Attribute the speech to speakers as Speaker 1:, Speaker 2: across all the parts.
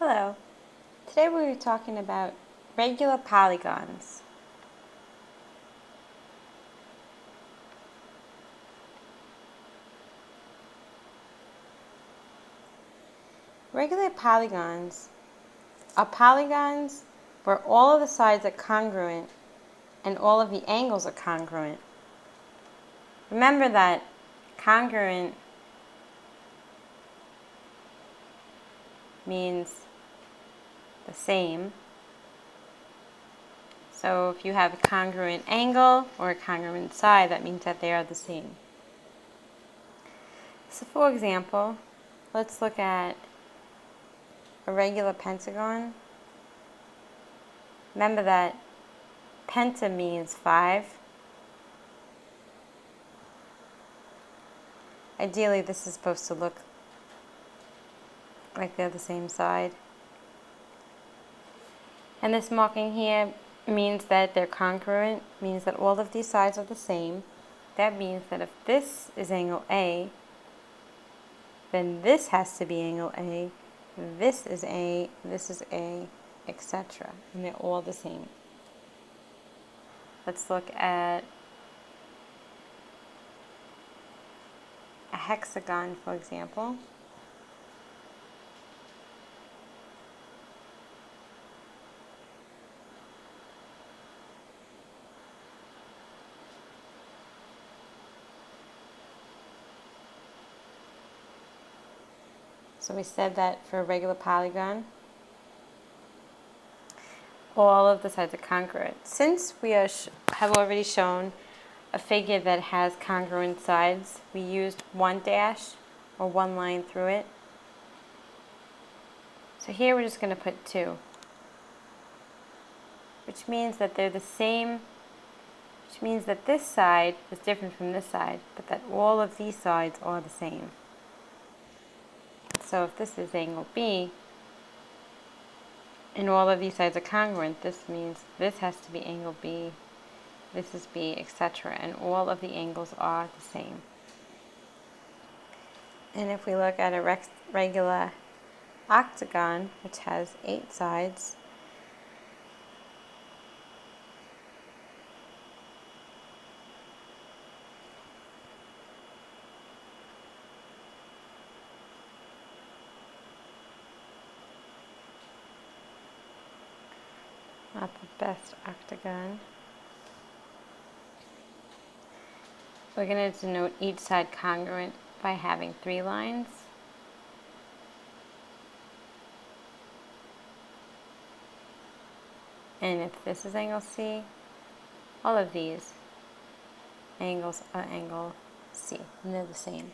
Speaker 1: Hello. Today we were talking about regular polygons. Regular polygons are polygons where all of the sides are congruent and all of the angles are congruent. Remember that congruent means the same. So if you have a congruent angle or a congruent side, that means that they are the same. So for example, let's look at a regular pentagon. Remember that penta means 5. Ideally, this is supposed to look like they're the same side. And this marking here means that they're congruent, means that all of these sides are the same. That means that if this is angle A, then this has to be angle A, this is A, etc. And they're all the same. Let's look at a hexagon, for example. So we said that for a regular polygon, all of the sides are congruent. Since we have already shown a figure that has congruent sides, we used one dash or one line through it. So here we're just going to put 2, which means that they're the same, which means that this side is different from this side, but that all of these sides are the same. So if this is angle B, and all of these sides are congruent, this means this has to be angle B, this is B, etc. And all of the angles are the same. And if we look at a regular octagon, which has 8 sides, not the best octagon. We're going to denote each side congruent by having 3 lines. And if this is angle C, all of these angles are angle C, and they're the same.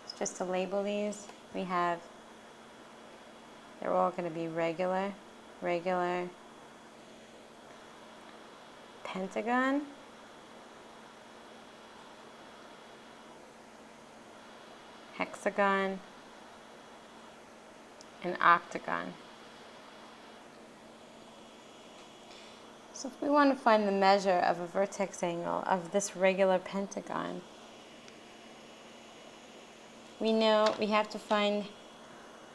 Speaker 1: So just to label these, we have, they're all going to be regular, pentagon, hexagon, and octagon. So if we want to find the measure of a vertex angle of this regular pentagon, we know we have to find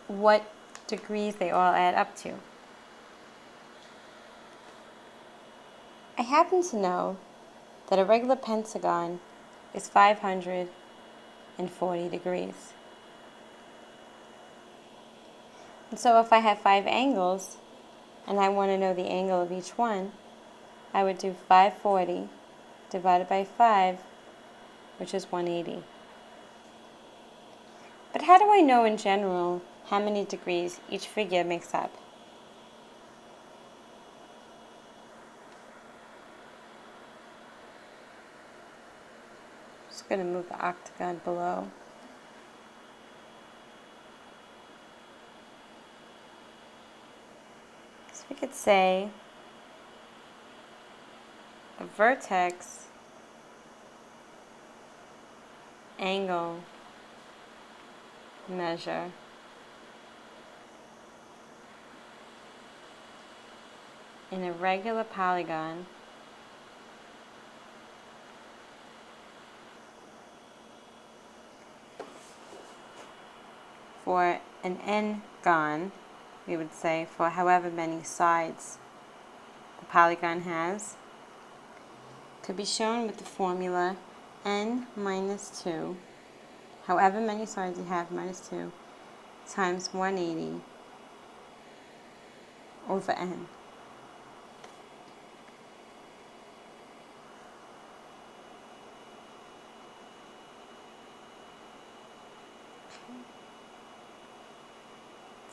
Speaker 1: what degrees they all add up to. I happen to know that a regular pentagon is 540 degrees. And so if I have 5 angles, and I want to know the angle of each one, I would do 540 divided by 5, which is 180. But how do I know in general how many degrees each figure makes up? Just going to move the octagon below. So we could say a vertex angle measure in a regular polygon for an n-gon, we would say for however many sides the polygon has, could be shown with the formula n minus 2, however many sides you have, minus 2, times 180 over n.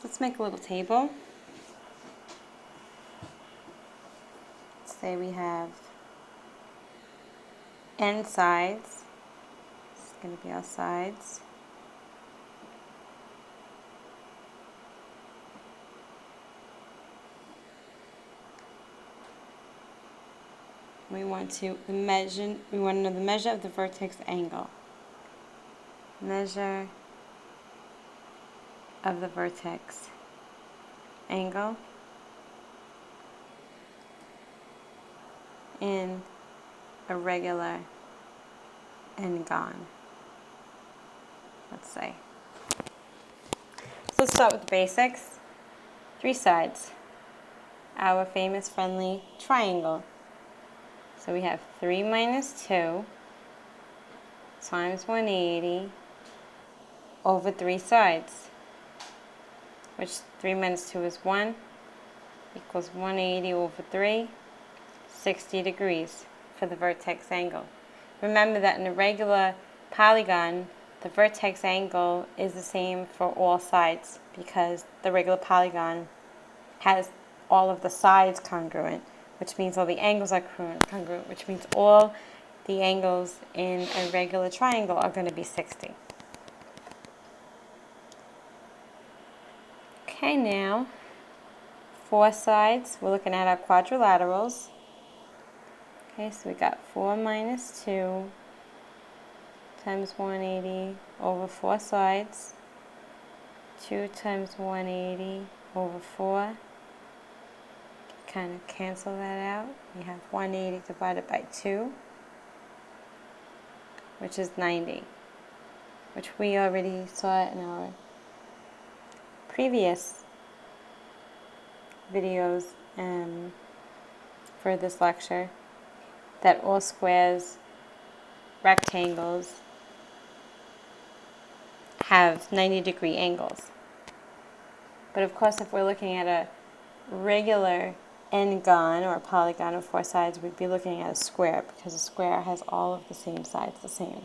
Speaker 1: Let's make a little table. Let's say we have n sides. This is going to be our sides. We want to know the measure of the vertex angle. Measure of the vertex angle in a regular n-gon, let's say. So let's start with the basics. 3 sides. Our famous friendly triangle. So we have 3 minus 2 times 180 over 3 sides, which 3 minus 2 is 1, equals 180 over 3, 60 degrees for the vertex angle. Remember that in a regular polygon, the vertex angle is the same for all sides because the regular polygon has all of the sides congruent, which means all the angles are congruent, which means all the angles in a regular triangle are going to be 60. Okay, now 4 sides. We're looking at our quadrilaterals. Okay, so we got 4 minus 2 times 180 over 4 sides. 2 times 180 over 4. Kind of cancel that out. We have 180 divided by 2, which is 90, which we already saw in our previous videos for this lecture, that all squares, rectangles, have 90-degree angles. But of course, if we're looking at a regular n-gon or a polygon of 4 sides, we'd be looking at a square because a square has all of the same sides the same.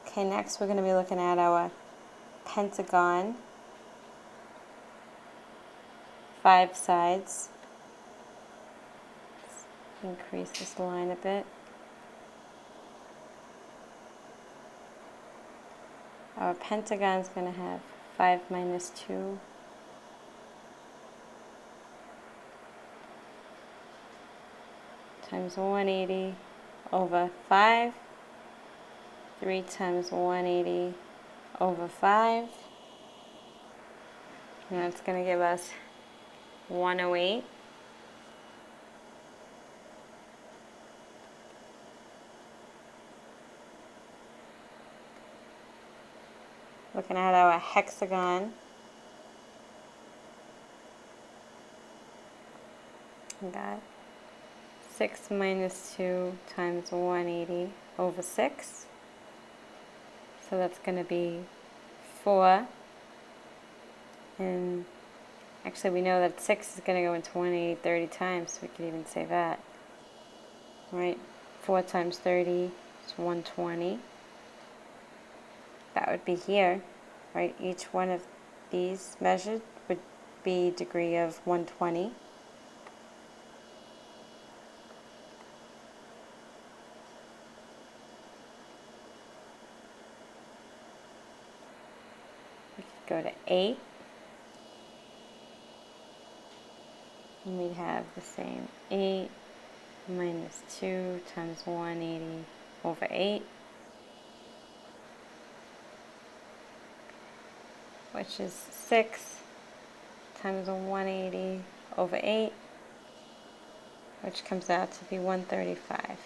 Speaker 1: Okay, next we're going to be looking at our pentagon. 5 sides. Let's increase this line a bit. Our pentagon is going to have 5 minus 2 times 180 over 5. 3 times 180 over 5. And that's going to give us 108. Looking at our hexagon. We got 6 minus 2 times 180 over 6. So that's going to be 4. And actually we know that 6 is going to go into 180 30 times, so we could even say that. Right? 4 times 30 is 120. That would be here, right? Each one of these measured would be degree of 120. We could go to 8. And we'd have the same 8 minus 2 times 180 over 8. Which is 6 times 180 over 8, which comes out to be 135.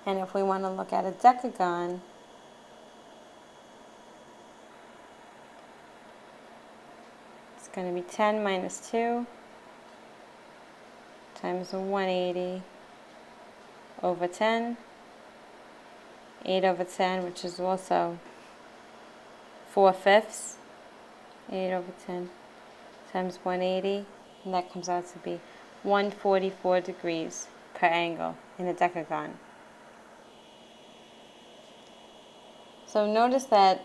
Speaker 1: And if we want to look at a decagon, it's going to be 10 minus 2 times 180 over 10, 8 over 10, which is also 4/5. 8 over 10 times 180, and that comes out to be 144 degrees per angle in a decagon. So notice that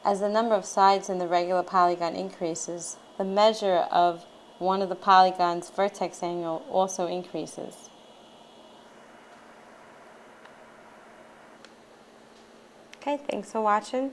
Speaker 1: as the number of sides in the regular polygon increases, the measure of one of the polygon's vertex angle also increases. Okay, thanks for watching.